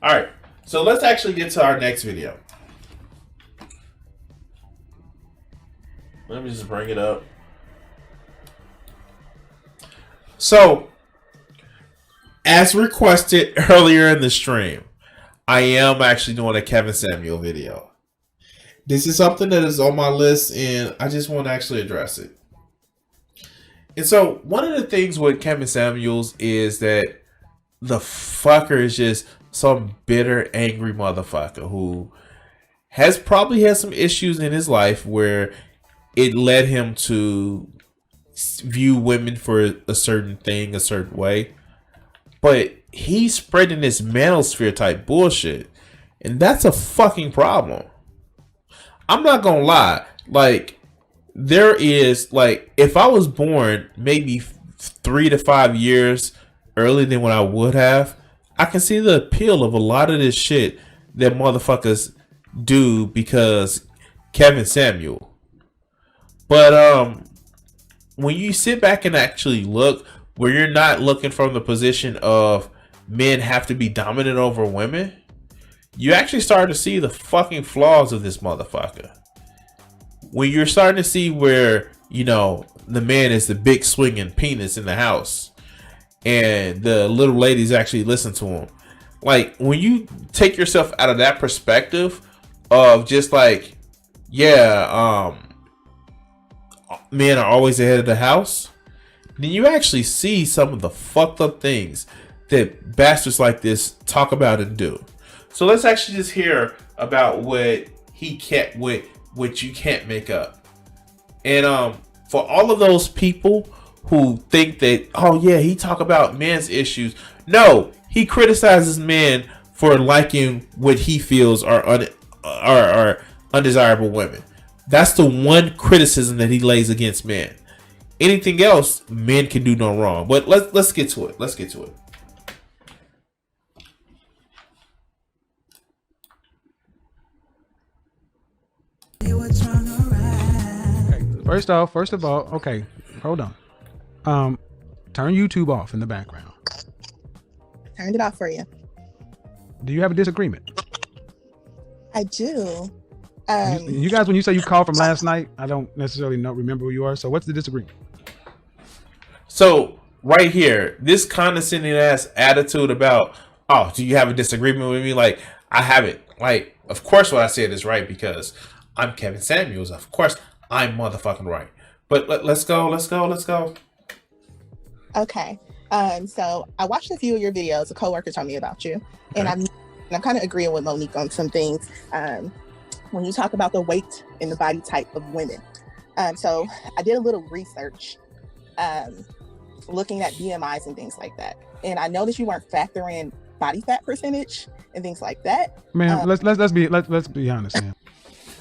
All right. So let's actually get to our next video. Let me just bring it up. So, as requested earlier in the stream, I am actually doing a Kevin Samuel video. This is something that is on my list, and I just want to actually address it. And so, one of the things with Kevin Samuels is that the fucker is just some bitter, angry motherfucker who has probably had some issues in his life where it led him to view women for a certain thing, a certain way. But he's spreading this manosphere type bullshit. And that's a fucking problem. I'm not gonna lie. Like, there is, like, if I was born maybe 3 to 5 years earlier than what I would have, I can see the appeal of a lot of this shit that motherfuckers do because Kevin Samuel. But when you sit back and actually look, where you're not looking from the position of men have to be dominant over women, you actually start to see the fucking flaws of this motherfucker. When you're starting to see where, you know, the man is the big swinging penis in the house and the little ladies actually listen to him. Like, when you take yourself out of that perspective of just like, yeah, men are always ahead of the house, then you actually see some of the fucked up things that bastards like this talk about and do. So let's actually just hear about what he can't, what you can't make up. And for all of those people who think that, oh yeah, he talk about men's issues. No, he criticizes men for liking what he feels are undesirable women. That's the one criticism that he lays against men. Anything else, men can do no wrong. But let's get to it. Let's get to it. Okay, first of all, okay, hold on. Turn YouTube off in the background. Turned it off for you. Do you have a disagreement? I do. You guys, when you say you called from last night, I don't necessarily remember who you are. So what's the disagreement? So right here, this condescending ass attitude about, oh, do you have a disagreement with me? Like, I haven't. Like, of course what I said is right because I'm Kevin Samuels. Of course I'm motherfucking right. But let's go. Okay. So I watched a few of your videos. A coworker told me about you, and I'm kind of agreeing with Monique on some things. When you talk about the weight and the body type of women. So I did a little research, looking at BMIs and things like that. And I noticed you weren't factoring body fat percentage and things like that. Man, let's be honest, man.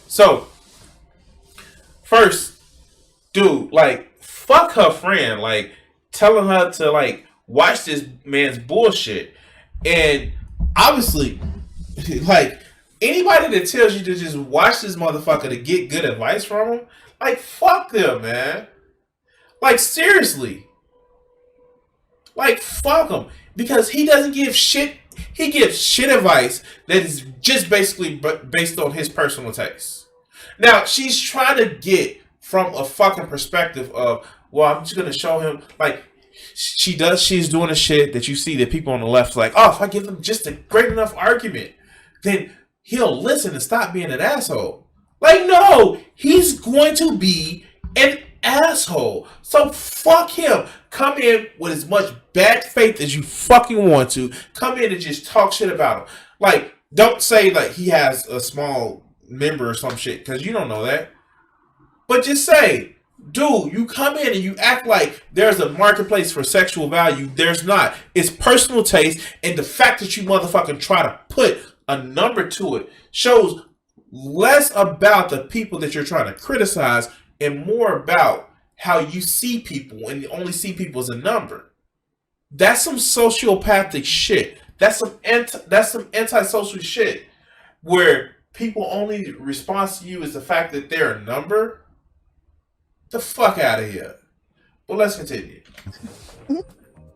So first, dude, like, fuck her friend, like, telling her to, like, watch this man's bullshit. And obviously, like, anybody that tells you to just watch this motherfucker to get good advice from him, like, fuck them, man. Like, seriously. Like, fuck him. Because he doesn't give shit. He gives shit advice that is just basically based on his personal taste. Now, she's trying to get from a fucking perspective of, well, I'm just going to show him, like, she's doing a shit that you see that people on the left like, oh, if I give them just a great enough argument, then he'll listen and stop being an asshole. Like, no, he's going to be an asshole. So fuck him. Come in with as much bad faith as you fucking want to. Come in and just talk shit about him. Like, don't say like he has a small member or some shit, because you don't know that. But just say, dude, you come in and you act like there's a marketplace for sexual value. There's not. It's personal taste, and the fact that you motherfucking try to put a number to it shows less about the people that you're trying to criticize and more about how you see people, and you only see people as a number. That's some sociopathic shit. That's some antisocial shit where people only respond to you as the fact that they're a number. The fuck out of here. Well, let's continue.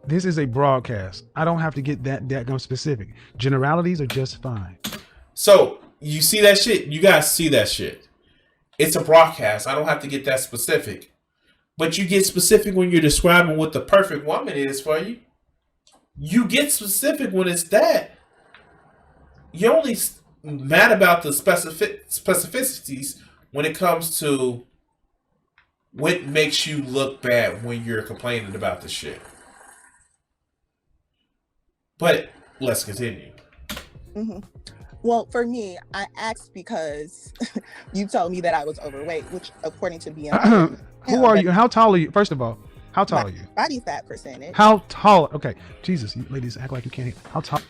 This is a broadcast. I don't have to get that specific. Generalities are just fine. So you see that shit? You guys see that shit? It's a broadcast. I don't have to get that specific. But you get specific when you're describing what the perfect woman is for you. You get specific when it's that. You're only mad about the specificities when it comes to what makes you look bad when you're complaining about the shit. But let's continue. Mm-hmm. Well, for me, I asked because you told me that I was overweight, which according to BMI. Who are you? How tall are you? First of all, how tall are you? Body fat percentage. How tall? Okay. Jesus, you ladies act like you can't hear. How tall?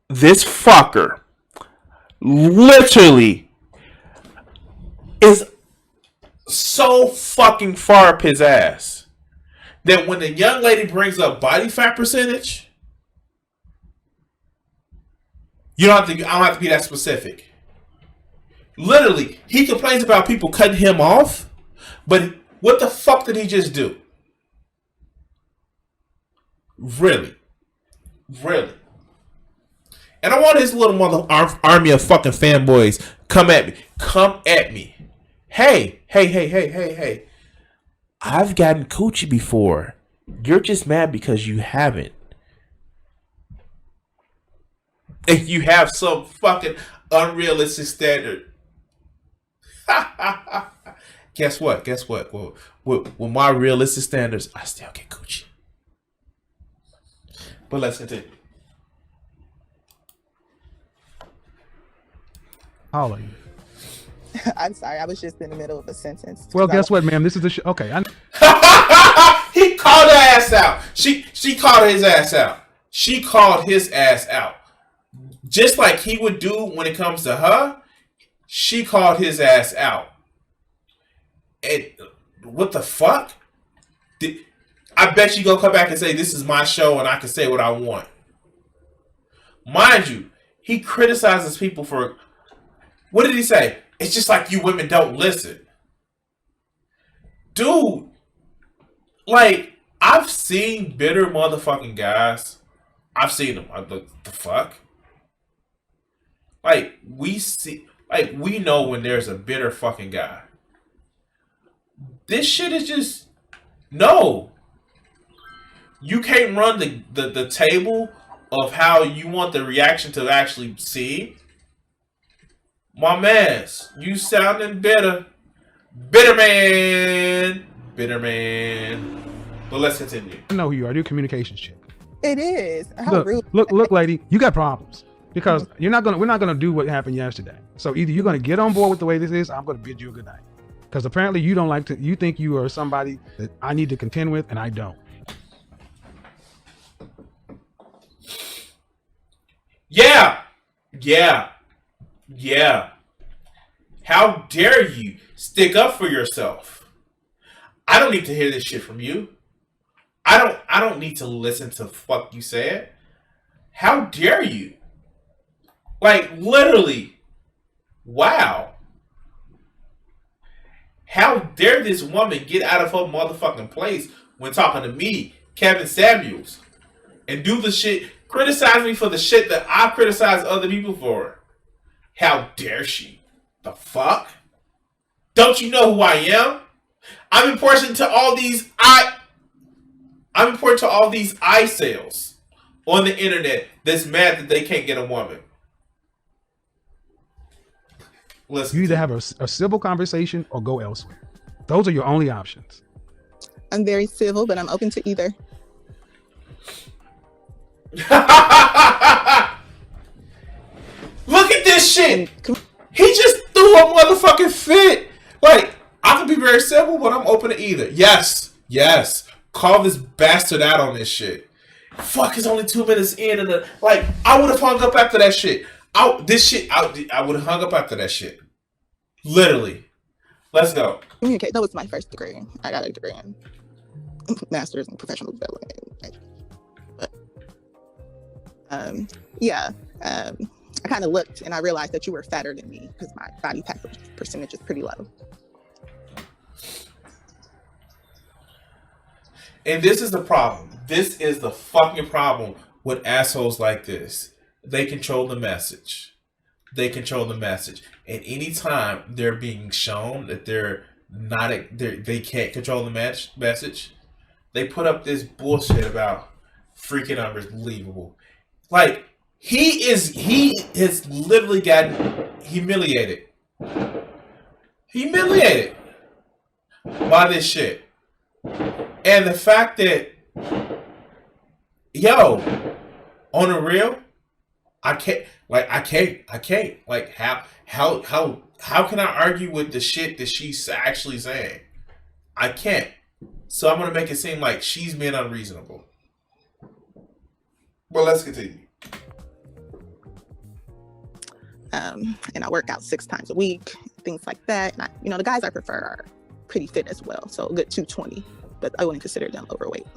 This fucker literally is so fucking far up his ass that when the young lady brings up body fat percentage, I don't have to be that specific. Literally, he complains about people cutting him off, but what the fuck did he just do? Really? And I want his little mother army of fucking fanboys come at me. Hey. I've gotten coochie before. You're just mad because you haven't. And you have some fucking unrealistic standard. Guess what? Well, with my realistic standards, I still get coochie. But let's continue. How are you? I'm sorry, I was just in the middle of a sentence. Well, guess what, ma'am? This is the show. Okay. He called her ass out. She called his ass out. She called his ass out. Just like he would do when it comes to her, she called his ass out. And what the fuck? I bet you gonna come back and say this is my show and I can say what I want. Mind you, he criticizes people for. What did he say? It's just like you women don't listen. Dude, like, I've seen bitter motherfucking guys. I've seen them. The fuck? Like, we know when there's a bitter fucking guy. This shit is just, no. You can't run the table of how you want the reaction to actually see. My mans, you sounding bitter. Bitter man. But let's continue. I know who you are. You're a communications chick. It is. How rude. Look, lady, you got problems because we're not gonna do what happened yesterday. So either you're gonna get on board with the way this is, or I'm gonna bid you a good night. Because apparently you don't like to. You think you are somebody that I need to contend with, and I don't. Yeah. How dare you stick up for yourself? I don't need to hear this shit from you. I don't need to listen to fuck you said. How dare you? Like, literally. Wow. How dare this woman get out of her motherfucking place when talking to me, Kevin Samuels, and do the shit, criticize me for the shit that I criticize other people for. How dare she? The fuck? Don't you know who I am? I'm important to all these eye sales on the internet that's mad that they can't get a woman. You either have a civil conversation or go elsewhere. Those are your only options. I'm very civil, but I'm open to either. Look at this shit. He just threw a motherfucking fit. Like, I can be very civil, but I'm open to either. Yes. Call this bastard out on this shit. Fuck, it's only 2 minutes in, and I would have hung up after that shit. I would have hung up after that shit. Literally. Let's go. Communicate. That was my first degree. I got a degree in master's in professional development. But Yeah. I kind of looked and I realized that you were fatter than me because my body fat percentage is pretty low. And this is the problem. This is the fucking problem with assholes like this. They control the message. They control the message. And anytime they're being shown that they can't control the message, they put up this bullshit about freaking unbelievable. Like, he has literally gotten humiliated by this shit. And the fact that, on the real, I can't. Like, how can I argue with the shit that she's actually saying? I can't. So I'm gonna make it seem like she's being unreasonable. Well, let's continue. And I work out 6 times a week, things like that. And the guys I prefer are pretty fit as well, so a good 220, but I wouldn't consider them overweight.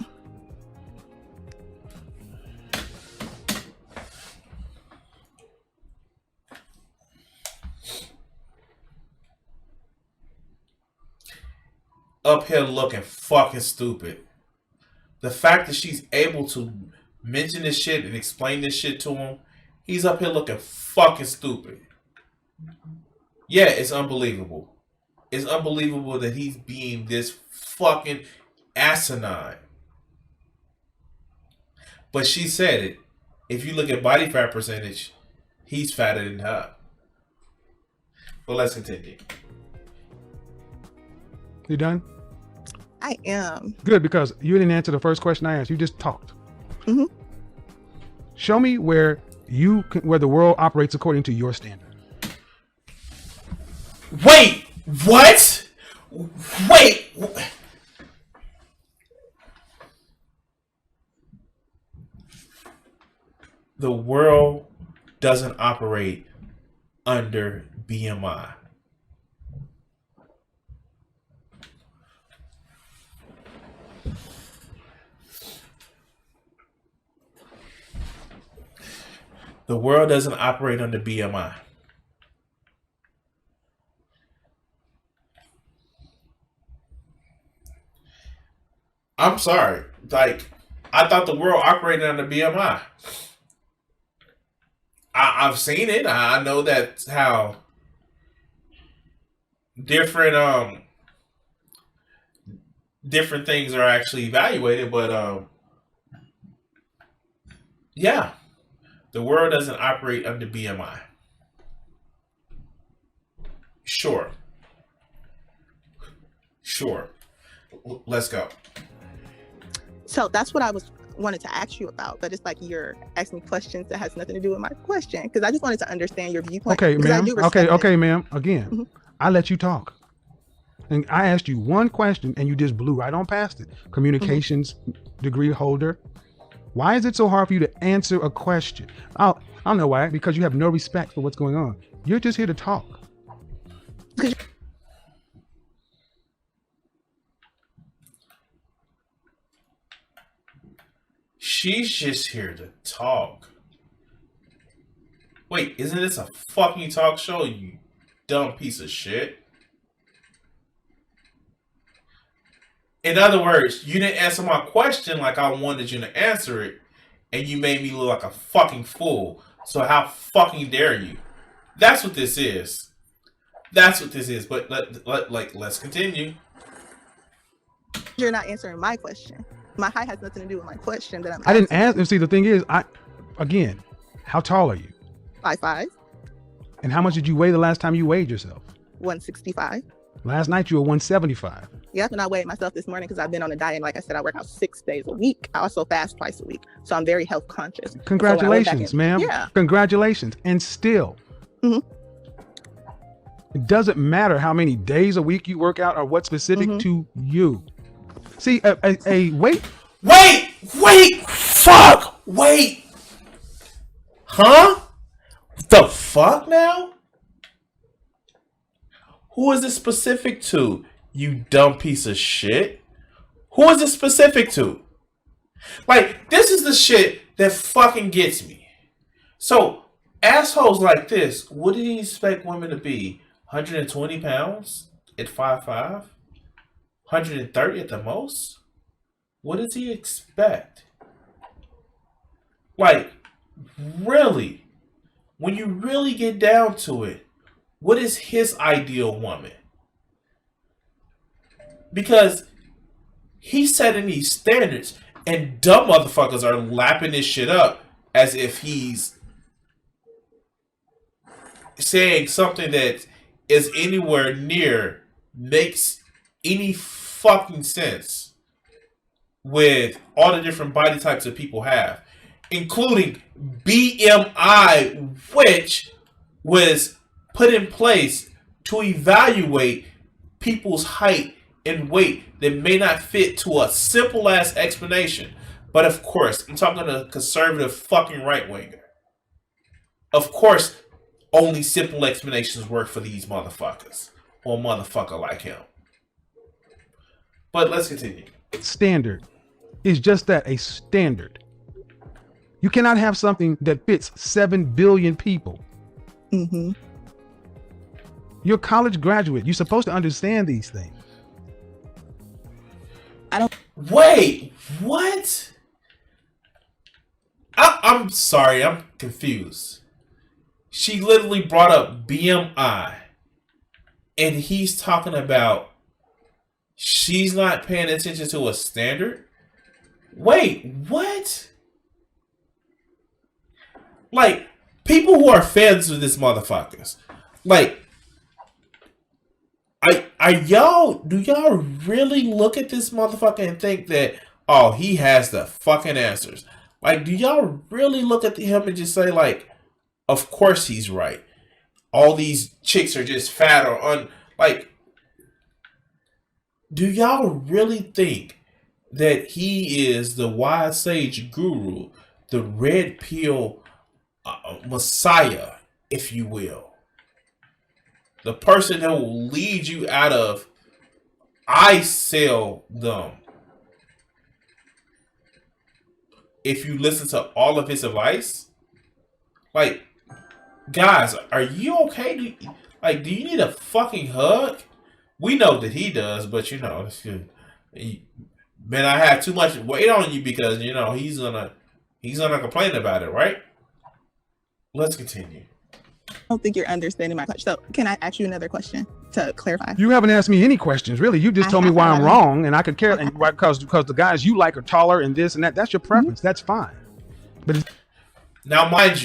Up here looking fucking stupid. The fact that she's able to mention this shit and explain this shit to him, he's up here looking fucking stupid. Yeah, it's unbelievable. It's unbelievable that he's being this fucking asinine. But she said it. If you look at body fat percentage, he's fatter than her. But let's continue. You done? I am. Good, because you didn't answer the first question I asked. You just talked. Mm-hmm. Show me where the world operates according to your standard. Wait, what? Wait. The world doesn't operate under BMI. The world doesn't operate under BMI. I'm sorry. Like, I thought the world operated under BMI. I've seen it. I know that's how different things are actually evaluated, but yeah. The world doesn't operate under BMI. Sure. Let's go. So that's what I wanted to ask you about, but it's like you're asking me questions that has nothing to do with my question, because I just wanted to understand your viewpoint. Okay, ma'am. Okay, it. ma'am. Again, Mm-hmm. I let you talk. And I asked you one question and you just blew right on past it. Communications degree holder. Why is it so hard for you to answer a question? I don't know why. Because you have no respect for what's going on. You're just here to talk. She's just here to talk. Wait, isn't this a fucking talk show, you dumb piece of shit? In other words, you didn't answer my question like I wanted you to answer it, and you made me look like a fucking fool. So how fucking dare you? That's what this is. But let's continue. You're not answering my question. My height has nothing to do with my question that I'm I didn't asking. ask. And see, the thing is, again, how tall are you? 5'5", And how much did you weigh the last time you weighed yourself? 165. Last night you were 175. Yep, and I weighed myself this morning because I've been on a diet. And like I said, I work out 6 days a week. I also fast twice a week. So I'm very health conscious. Congratulations, ma'am. Yeah. Congratulations. And still, Mhm. it doesn't matter how many days a week you work out or what's specific to you. See, a weight. Wait. Huh? The fuck now? Who is this specific to, you dumb piece of shit? Who is this specific to? Like, this is the shit that fucking gets me. So assholes like this, what did he expect women to be? 120 pounds at 5'5"? 130 at the most? What does he expect? Like, really? When you really get down to it, what is his ideal woman? Because he's setting these standards, and dumb motherfuckers are lapping this shit up as if he's saying something that is anywhere near makes any fucking sense with all the different body types that people have, including BMI, which was put in place to evaluate people's height and weight that may not fit to a simple ass explanation. But of course, I'm talking to a conservative fucking right winger. Of course, only simple explanations work for these motherfuckers or a motherfucker like him. But let's continue. Standard is just that, a standard. You cannot have something that fits 7 billion people. Mm-hmm. You're a college graduate. You're supposed to understand these things. Wait, what? I'm sorry, I'm confused. She literally brought up BMI, and he's talking about she's not paying attention to a standard? Wait, what? Like, people who are fans of this motherfuckers, like, do y'all really look at this motherfucker and think that, oh, he has the fucking answers? Like, do y'all really look at him and just say, like, of course he's right. All these chicks are just fat or like, do y'all really think that he is the wise sage guru, the red pill messiah, if you will? The person that will lead you out of I sell them. If you listen to all of his advice, like, guys, are you okay? Do you need a fucking hug? We know that he does, but you know, man, I have too much weight on you because you know he's gonna complain about it, right? Let's continue. I don't think you're understanding my question. So can I ask you another question to clarify? You haven't asked me any questions, really. You just told me why I'm wrong, and I could care. And because the guys you like are taller and this and that. That's your preference. Mm-hmm. That's fine. But now, mind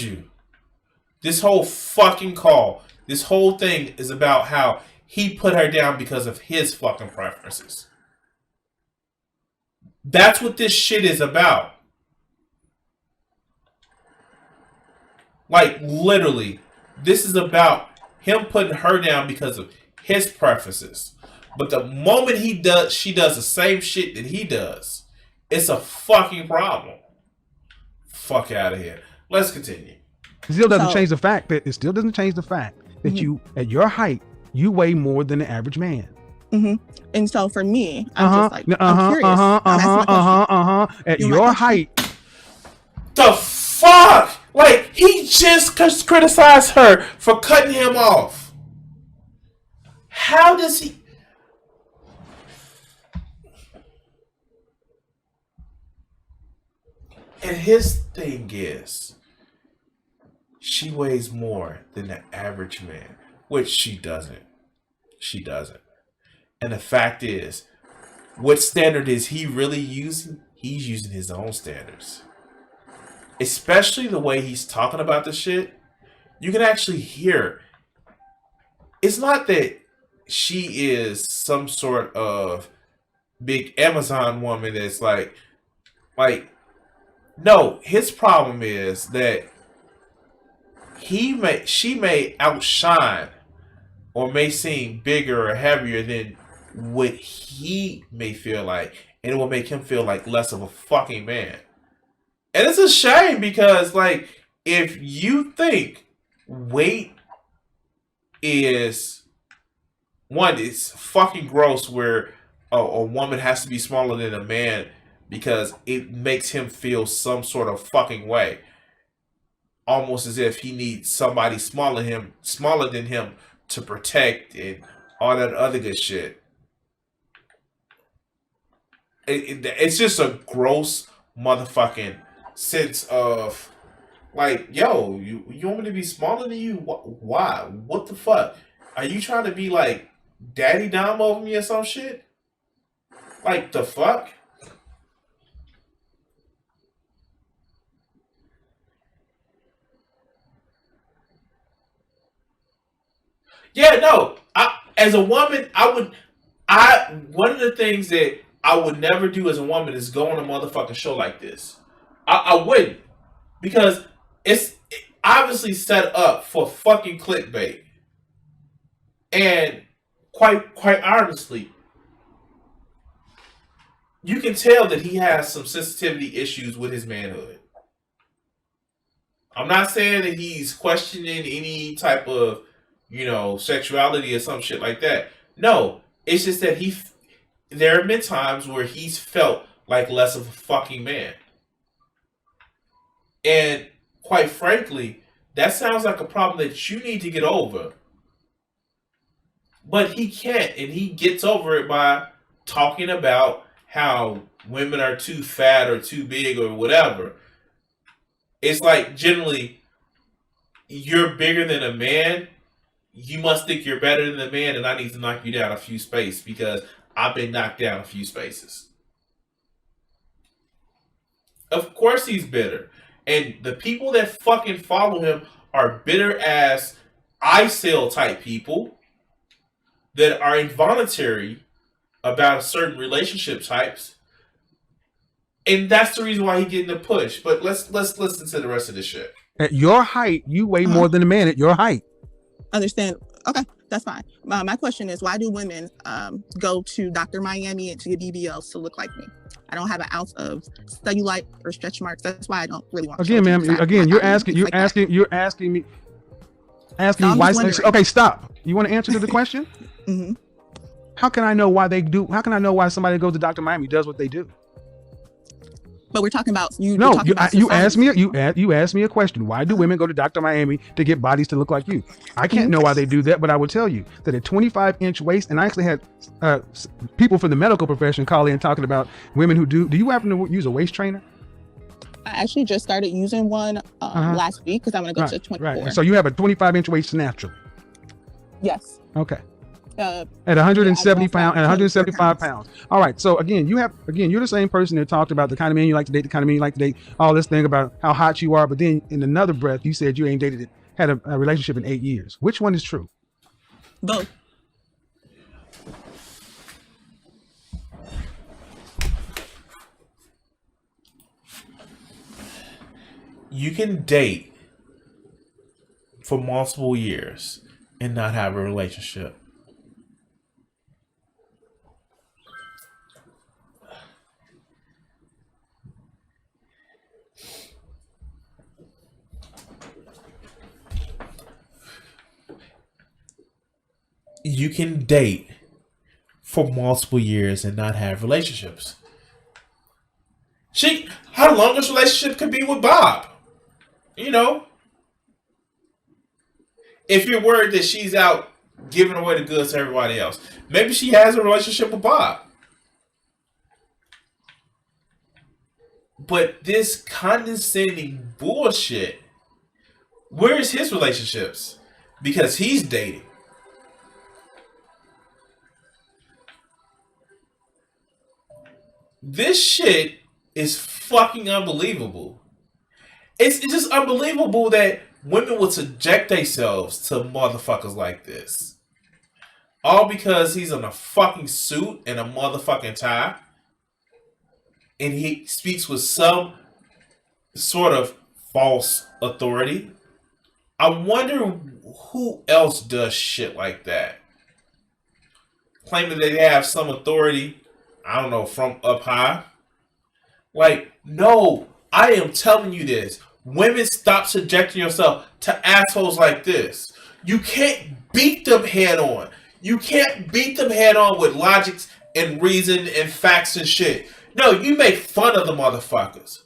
you, this whole fucking call, this whole thing is about how he put her down because of his fucking preferences. That's what this shit is about. Like, literally, this is about him putting her down because of his preferences. But the moment she does the same shit that he does, it's a fucking problem. Fuck out of here. Let's continue. It still doesn't change the fact that mm-hmm. you, at your height, you weigh more than the average man. Mm-hmm. And so for me, I'm just like, I'm curious. At your height. The fuck? Like, he just criticized her for cutting him off. How does he? And his thing is, she weighs more than the average man, which she doesn't. She doesn't. And the fact is, what standard is he really using? He's using his own standards. Especially the way he's talking about the shit, you can actually hear. It's not that she is some sort of big Amazon woman that's like, no, his problem is that she may outshine or may seem bigger or heavier than what he may feel like, and it will make him feel like less of a fucking man. And it's a shame because, like, if you think weight is one, it's fucking gross where a woman has to be smaller than a man because it makes him feel some sort of fucking way, almost as if he needs somebody smaller than him to protect and all that other good shit. It's just a gross motherfucking sense of like, yo, you want me to be smaller than you? Why? What the fuck? Are you trying to be like daddy dom over me or some shit? Like the fuck? Yeah, no. As a woman, one of the things that I would never do as a woman is go on a motherfucking show like this. I wouldn't, because it's obviously set up for fucking clickbait. And quite honestly, you can tell that he has some sensitivity issues with his manhood. I'm not saying that he's questioning any type of, sexuality or some shit like that. No, it's just that there have been times where he's felt like less of a fucking man. And quite frankly, that sounds like a problem that you need to get over. But he can't, and he gets over it by talking about how women are too fat or too big or whatever. It's like, generally, you're bigger than a man. You must think you're better than the man, and I need to knock you down a few spaces because I've been knocked down a few spaces. Of course he's bitter. And the people that fucking follow him are bitter ass ICEL type people that are involuntary about certain relationship types. And that's the reason why he's getting the push. But let's listen to the rest of this shit. At your height, you weigh more than a man at your height. Understand? Okay, that's fine. My question is, why do women go to Dr. Miami and to get BBLs to look like me? I don't have an ounce of cellulite or stretch marks. That's why I don't really want. Again, ma'am. Again, you're asking me why. Okay, stop. You want to answer to the question? Mm-hmm. How can I know why they do? How can I know why somebody goes to Dr. Miami does what they do? But we're talking about you. No, you asked me. You asked me a question. Why do women go to Dr. Miami to get bodies to look like you? I can't know why they do that, but I will tell you that a 25-inch waist. And I actually had people from the medical profession call in talking about women who do. Do you happen to use a waist trainer? I actually just started using one last week because I'm going to go to 24. Right. So you have a 25-inch waist naturally. Yes. Okay. At 170 pounds, at 175 pounds. All right. So you're the same person that talked about the kind of man you like to date, the kind of man you like to date, all this thing about how hot you are. But then in another breath, you said you ain't had a relationship in 8 years. Which one is true? Both. You can date for multiple years and not have a relationship. You can date for multiple years and not have relationships. Her longest relationship could be with Bob. If you're worried that she's out giving away the goods to everybody else, maybe she has a relationship with Bob. But this condescending bullshit, where is his relationships? Because he's dating. This shit is fucking unbelievable. It's just unbelievable that women would subject themselves to motherfuckers like this. All because he's in a fucking suit and a motherfucking tie. And he speaks with some sort of false authority. I wonder who else does shit like that. Claiming that they have some authority, I don't know, from up high. Like, no, I am telling you this. Women, stop subjecting yourself to assholes like this. You can't beat them head on. You can't beat them head on with logics and reason and facts and shit. No, you make fun of the motherfuckers.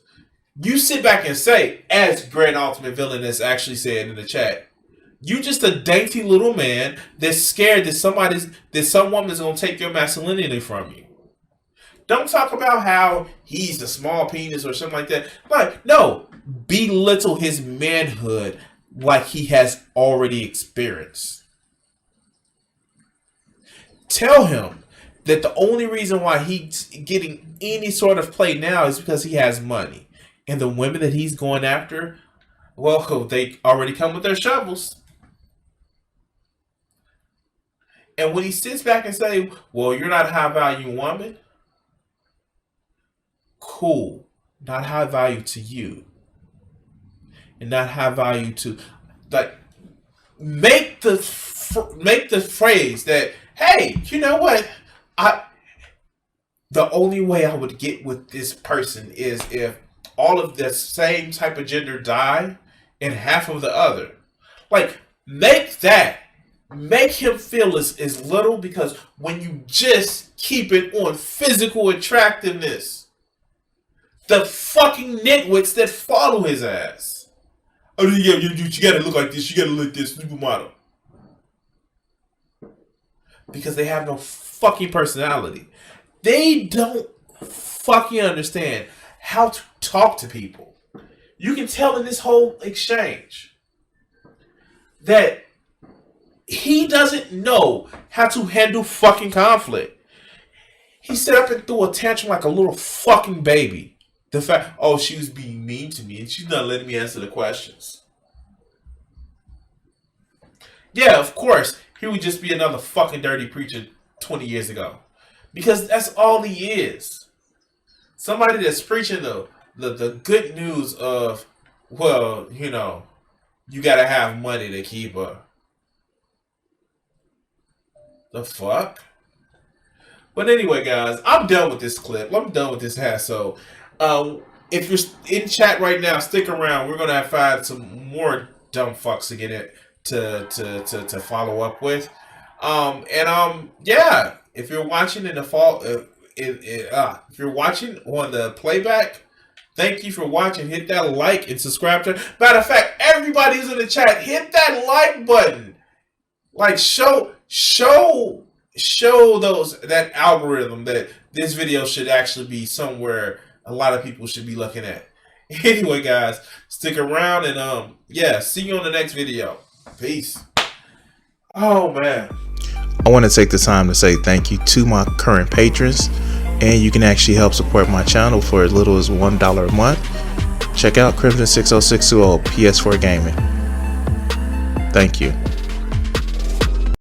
You sit back and say, as Grand Ultimate Villain has actually said in the chat, you just a dainty little man that's scared that some woman's gonna take your masculinity from you. Don't talk about how he's the small penis or something like that. Like, no, belittle his manhood like he has already experienced. Tell him that the only reason why he's getting any sort of play now is because he has money. And the women that he's going after, well, they already come with their shovels. And when he sits back and say, well, you're not a high value woman, cool. Not high value to you. And not high value to, like, make the phrase that, hey, you know what? The only way I would get with this person is if all of the same type of gender die and half of the other. Like, make him feel as little, because when you just keep it on physical attractiveness, the fucking nitwits that follow his ass. Oh yeah, you gotta look like this, you gotta look this supermodel. Because they have no fucking personality. They don't fucking understand how to talk to people. You can tell in this whole exchange that he doesn't know how to handle fucking conflict. He sat up and threw a tantrum like a little fucking baby. The fact, oh, she was being mean to me and she's not letting me answer the questions. Yeah, of course, he would just be another fucking dirty preacher 20 years ago. Because that's all he is. Somebody that's preaching the good news of, well, you know, you gotta have money to keep her. The fuck? But anyway, guys, I'm done with this clip. I'm done with this hassle. If you're in chat right now, stick around. We're gonna find some more dumb fucks to get it to follow up with. Yeah. If you're watching in the fall, if you're watching on the playback, thank you for watching. Hit that like and subscribe to. Matter of fact, everybody who's in the chat, hit that like button. Like show that algorithm that this video should actually be somewhere a lot of people should be looking at. Anyway, guys, stick around and yeah, see you on the next video. Peace. Oh man. I want to take the time to say thank you to my current patrons, and you can actually help support my channel for as little as $1 a month. Check out Crimson60620 PS4 Gaming. Thank you.